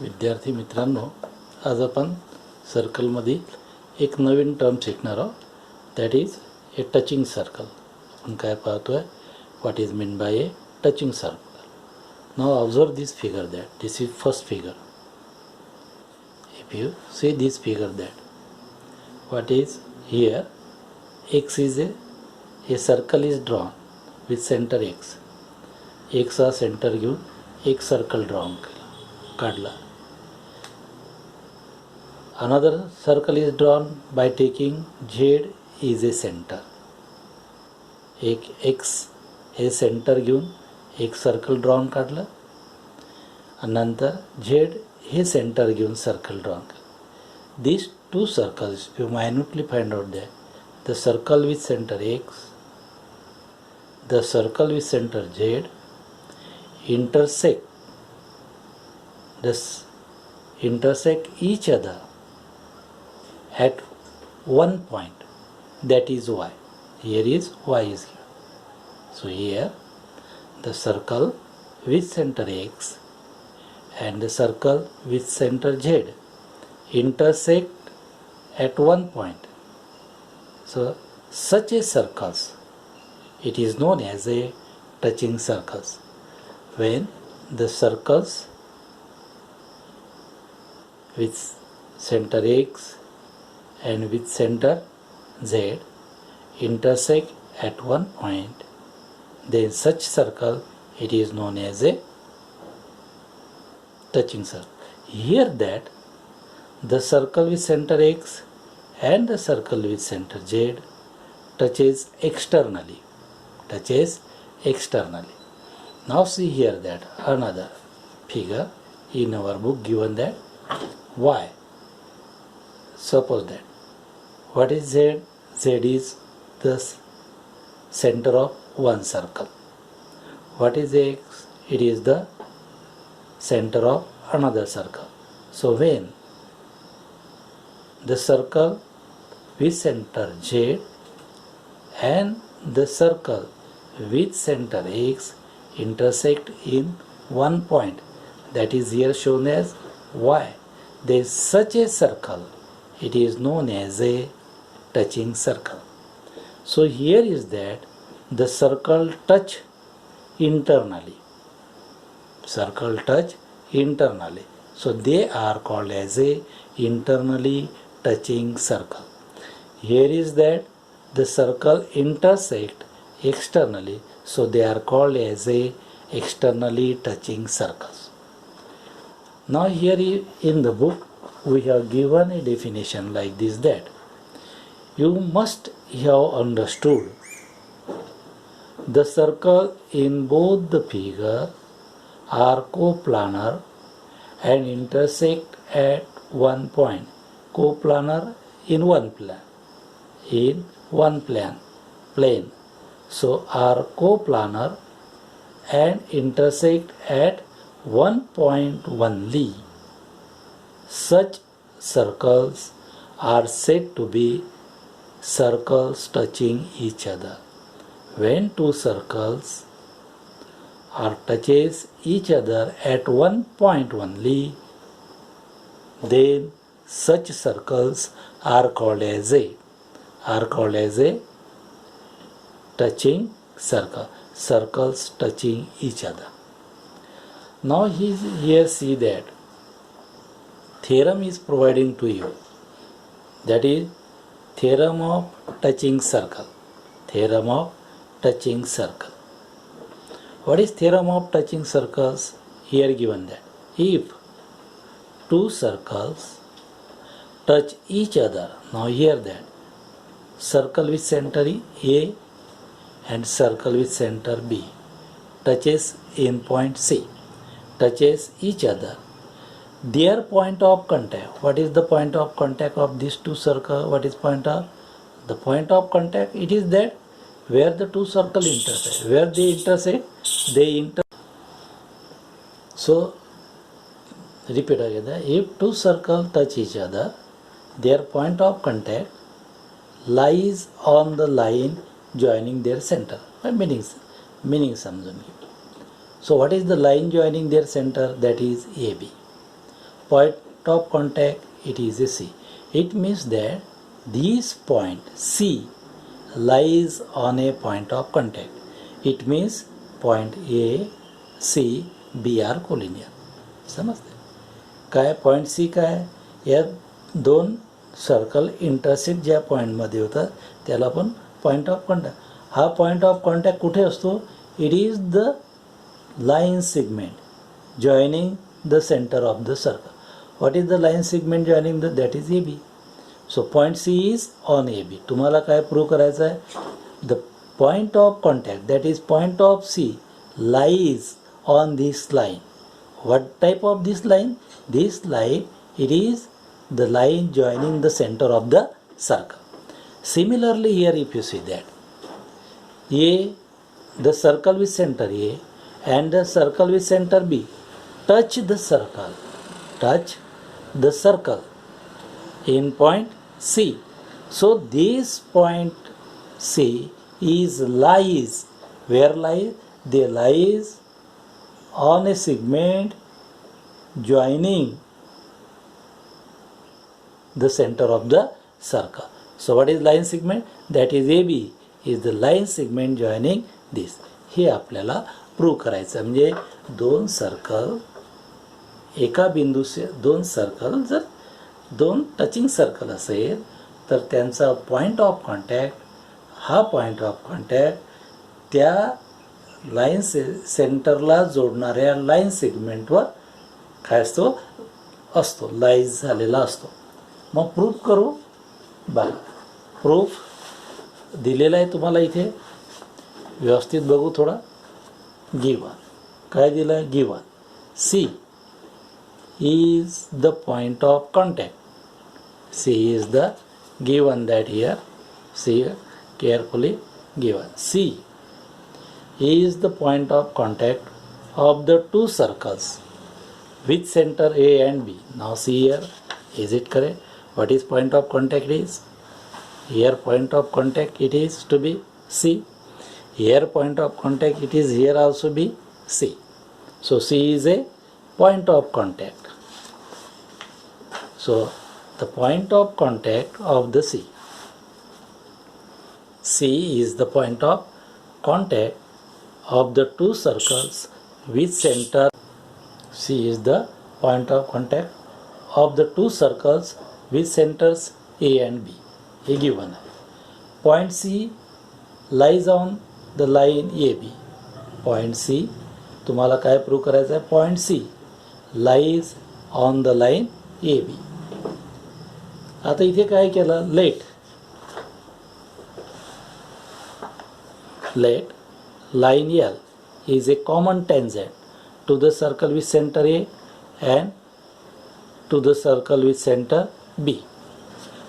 विद्यार्थी मित्रांनो, आज आपण सर्कलमधील एक नवीन टर्म शिकणार आहोत. That is A touching circle. आपण काय पाहतोय? What is mean by A touching circle. Now observe this figure. That this is first figure. If you see this figure, that what is here, x is a circle is drawn with center x. x हा centre घेऊन एक circle drawn काढला. Another circle is drawn by taking z is a center. एक x हे centre घेऊन एक circle drawn काढलं आणि नंतर z हे सेंटर घेऊन सर्कल ड्रॉन केलं. These two circles, you minutely find out that the circle with center x, the circle with center z intersect each other at one point, that is y. Here is y is here. So here the circle with center x and the circle with center z intersect at one point. So such a circles, it is known as a touching circles. When the circles with center x and with center z intersect at one point, then such circle, it is known as a touching circle. Here that the circle with center x and the circle with center z touches externally. Now see here that another figure in our book given that y. Suppose that what is z? Z is the center of one circle. What is x? It is the center of another circle. So when the circle with center z and the circle with center x intersect in one point, that is here shown as y, there is such a circle, it is known as a touching circle. So here is that the circle touch internally. So they are called as a internally touching circle. Here is that the circle intersect externally, so they are called as a externally touching circles. Now here in the book we have given a definition like this, that you must have understood the circle in both the figure are coplanar and intersect at one point. Coplanar in one plane. So are coplanar and intersect at one point only. Such circles are said to be circles touching each other. When two circles are touches each other at one point only, then such circles are called as a touching circle. Circles touching each other. Now here see that theorem is providing to you, that is theorem of touching circle. What is theorem of touching circles? Here given that if two circles touch each other, now here that circle with center A and circle with center B touches in point C, touches each other, their point of contact. What is the point of contact of these two circles? What is point of? The point of contact, it is that where the two circles intersect. Where they intersect, So repeat again. If two circles touch each other, their point of contact lies on the line joining their center. Meaning समजून घे. So what is the line joining their center? That is AB. point of contact, it is a C. It means that this point C lies on a point of contact. It means point A, C, B are collinear. समजते काय point सी काय, या दोन circle intersect ज्या पॉईंटमध्ये होतं त्याला आपण point of contact. हा पॉईंट ऑफ कॉन्टॅक्ट कुठे असतो? It is the line segment joining the centre of the circle. What is the line segment joining the, that is A B. So point C is on A B. तुम्हाला काय prove करायचं आहे? The point of contact that is point of C lies on this line. What type of this line? This line, it is the line joining the center of the circle. Similarly here if you see that A, the circle with center A and the circle with center B touch the circle in point C. So this point C is lies, where lies? They lies on a segment joining the center of the circle. So what is line segment? That is AB is the line segment joining this. हे आपल्याला prove करायचं. म्हणजे दोन circle एका बिंदूचे, दोन circle जर दोन touching circle असेल तर त्यांचा पॉईंट ऑफ कॉन्टॅक्ट, हा पॉईंट ऑफ कॉन्टॅक्ट त्या लाईन सेंटरला जोडणाऱ्या लाईन सेगमेंटवर काय असतो लाईज झालेला असतो. मग प्रूफ करू. बघा प्रूफ दिलेला आहे तुम्हाला इथे, व्यवस्थित बघू थोडा. गिवन काय दिलं आहे? Given C is the point of contact. C is the given that here, see carefully given. C is the point of contact of the two circles with center A and B. Now see here, is it correct? What is point of contact is? Here point of contact it is to be C. Here point of contact it is here also be C. So C is a point of contact. So the point of contact of the C. C is the point of contact of the two circles with center. C is the point of contact of the two circles with centers A and B. हे given आहे. Point C lies on the line AB. Point C तुम्हाला काय prove करायचं आहे? Point C lies on the line AB. आता इथे काय केलं? let line L is a common tangent to the circle with center A and to the circle with center B.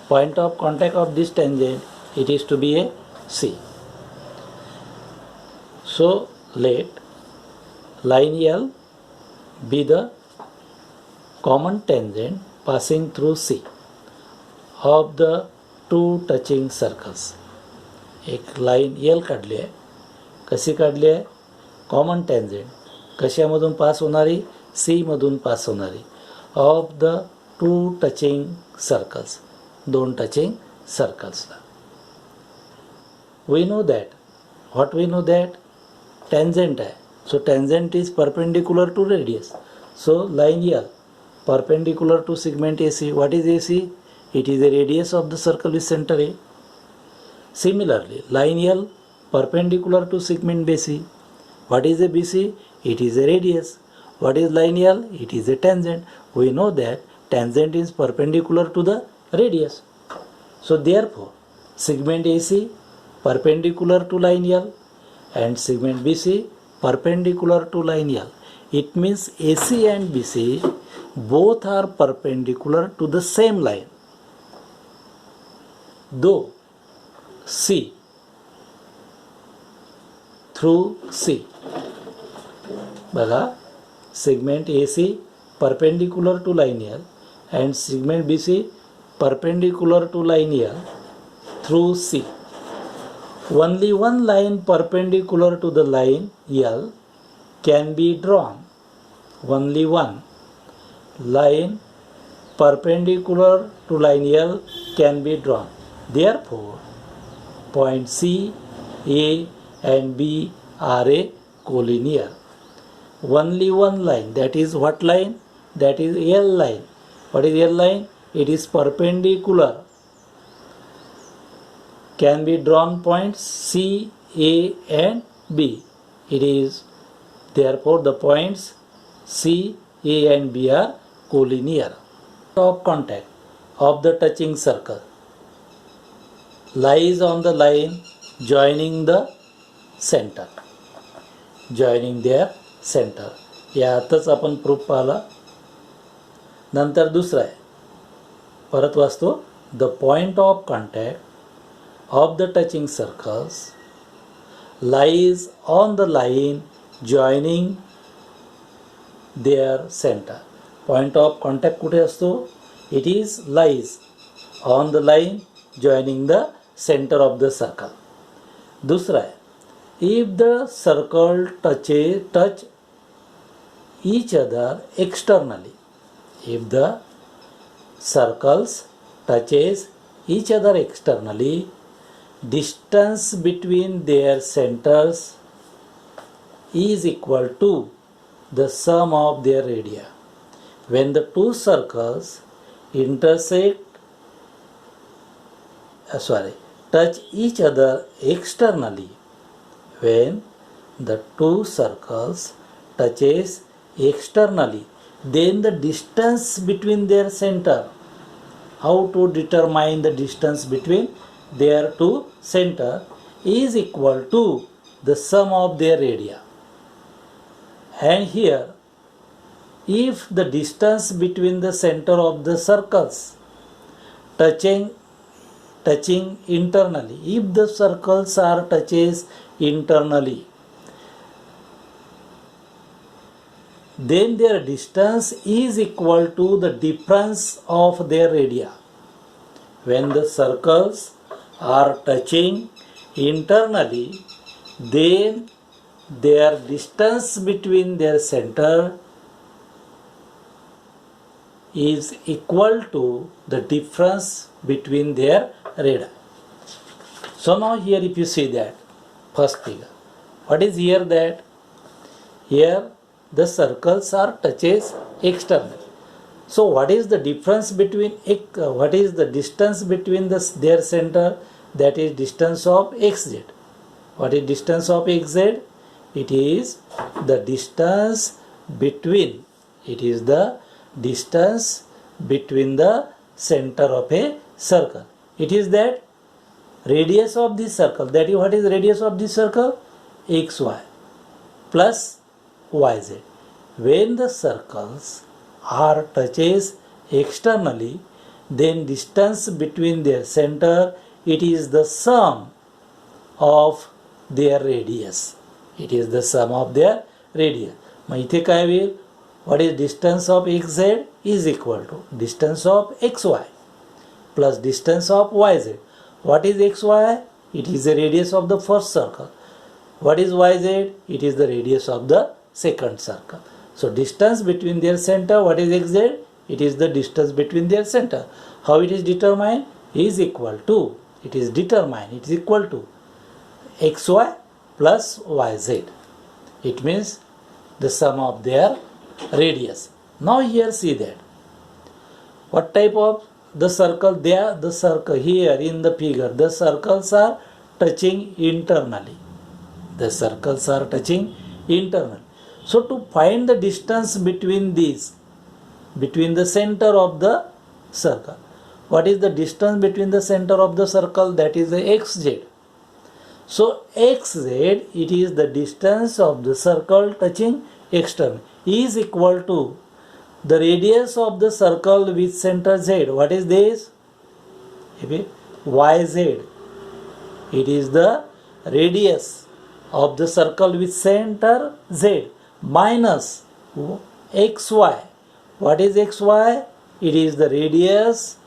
Point of contact of this tangent, it is to be a C. So let line L be the common tangent passing through C of the two touching circles. एक line L काढली आहे. कशी काढली आहे? Common tangent. कशामधून पास होणारी? सी मधून pass होणारी. Of the two touching circles, दोन टचिंग सर्कल्सला. We know that, what we know that? Tangent आहे. So tangent is perpendicular to radius. So line L perpendicular to segment AC. What is AC? It is a radius of the circle with center A. Similarly, line L perpendicular to segment BC. What is a BC? It is a radius. What is line L? It is a tangent. We know that tangent is perpendicular to the radius. So therefore, segment AC perpendicular to line L and segment BC perpendicular to line L. It means AC and BC both are perpendicular to the same line. Though C through C. बघा segment AC perpendicular to line L and segment BC perpendicular to line L through C. Only one line perpendicular to the line L can be drawn. Only one line perpendicular to line L can be drawn. Therefore, point C, A and B are a collinear. Only one line, that is what line? That is L line. What is L line? It is perpendicular. Can be drawn points C, A and B. It is therefore the points C, A and B are collinear. Of contact of the touching circle lies on the line joining the center. Joining their center. यातच आपण proof पाहिला. नंतर दुसरा आहे, परत वाचतो. The point of contact of the touching circles lies on the line joining there centre. Point of contact कुठे असतो? It is lies on the line joining the centre of the circle. दुसरा आहे, if the circle touch each other externally. If the circles touches each other externally, distance between their centers is equal to the sum of their radii. When the two circles touch each other externally, when the two circles touches externally, then the distance between their center. How to determine the distance between their two center is equal to the sum of their radii. And here, if the distance between the center of the circles touching internally, if the circles are touches internally, then their distance is equal to the difference of their radii. When the circles are touching internally, then their distance between their center is equal to the difference between their radii. So now here if you see that first figure, what is here? That here the circles are touches externally. So what is the difference between what is the distance between their center? That is distance of xz. What is distance of xz? It is the distance between the center of a circle. It is that radius of this circle. That is, what is radius of this circle? xy plus yz. When the circles are touches externally, then distance between their center, it is the sum of their radius. It is the sum of their radius. मग इथे काय होईल? What is distance of xz is equal to distance of xy plus distance of yz. What is xy? It is the radius of the first circle. What is yz? It is the radius of the second circle. So distance between their center, what is xz? It is the distance between their center. How it is determined? Is equal to, it is determined, it is equal to xy plus yz. It means the sum of their radius. Now here see that what type of the circle there, the circle here in the figure, the circles are touching internally. The circles are touching internally. So to find the distance between these, between the center of the circle, what is the distance between the center of the circle? That is the xz. So xz, it is the distance of the circle touching external, is equal to the radius of the circle with center z. What is this? Yz. It is the radius of the circle with center z minus xy. What is xy? It is the radius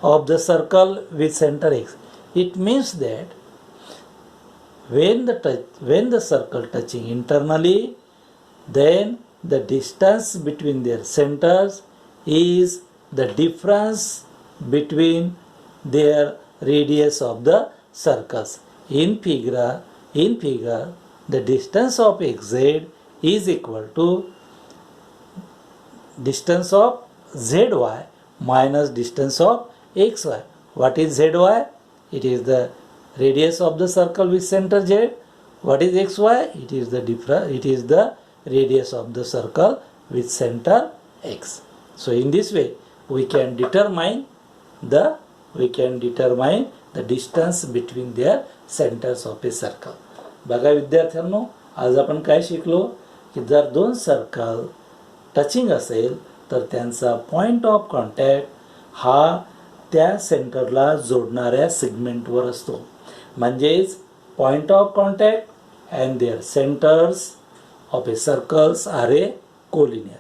of the circle with center x. It means that when the circle touching internally, then the distance between their centers is the difference between their radius of the circles. In figure, the distance of xz is equal to distance of zy minus distance of xy. What is zy? It is the radius of the circle with center z. What is xy? It is the radius of the circle with center x. So in this way we can determine the distance between their centers of a circle. बघा विद्यार्थ्यांनो, आज आपण काय शिकलो की जर दोन circle touching असेल तर त्यांचा पॉइंट ऑफ कॉन्टॅक्ट हा त्या सेंटरला जोडणाऱ्या सेगमेंटवर असतो. म्हणजेच point of contact and their centres of a circles are a collinear.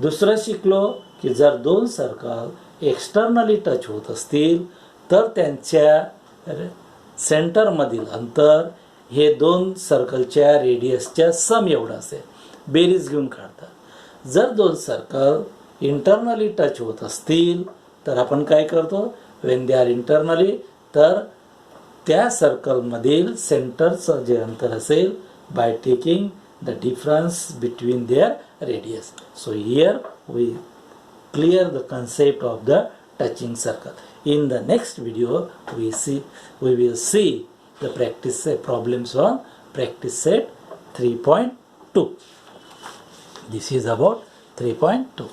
दुसरं शिकलो की जर दोन सर्कल एक्सटर्नली टच होत असतील तर त्यांच्या सेंटरमधील अंतर हे दोन सर्कलच्या रेडियसच्या सम एवढं असेल, बेरीज घेऊन काढतात. जर दोन सर्कल इंटरनली टच होत असतील तर आपण काय करतो, वेन दे आर इंटरनली, तर त्या सर्कलमधील सेंटरचं जे अंतर असेल by taking the difference between their radius. So here we clear the concept of the touching circle. In the next video we will see the practice problems on practice set 3.2. This is about 3.2.